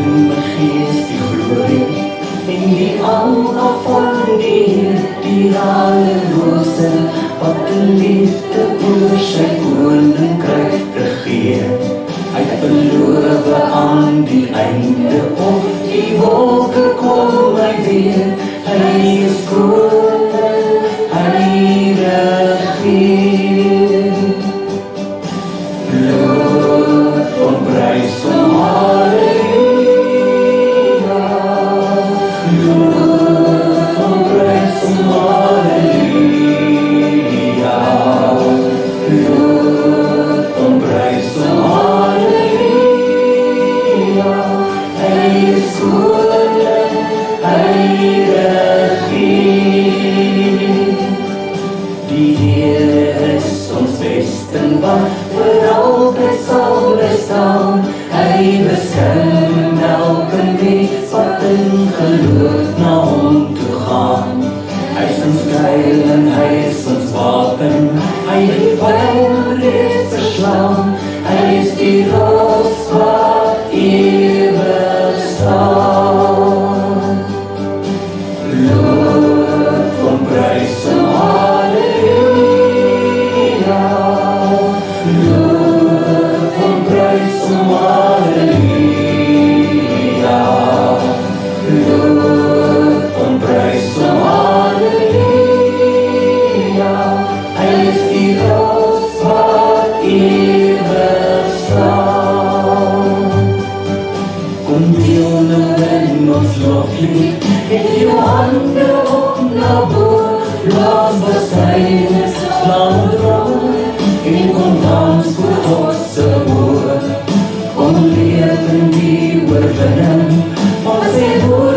in my gees die glorie en die almal van die Heer, die Allerhoogste, wat in liefde oor sy koninkryk regeer. Hy beloof aan die einde op die wolke kom hy weer. Hy is koning, hy regeer. Loof en prys hom, halleluja. Loof en prys hom, halleluja. Loof en prys hom, halleluja. Hy is koning, hy regeer. Die Heer is ons vesting wat vir altyd sal bly staan. Hy beskerm elke mens wat in geloof na hom toe gaan. Hy is ons skuil en hy is ons wapen. Hy die vyand reeds verslaan. Hy is die rots wat ewig staan. Loof en prys hom, halleluja. Loof en prys hom, halleluja. Loof en prys hom, halleluja. Hy is die rots wat ewig staan. Kom deel nou in ons loflied, het jou hande op na bo, blaas besynes, slaan droom, en kom dans voor God se woord. Kom leef in die oorwinning, van sy woord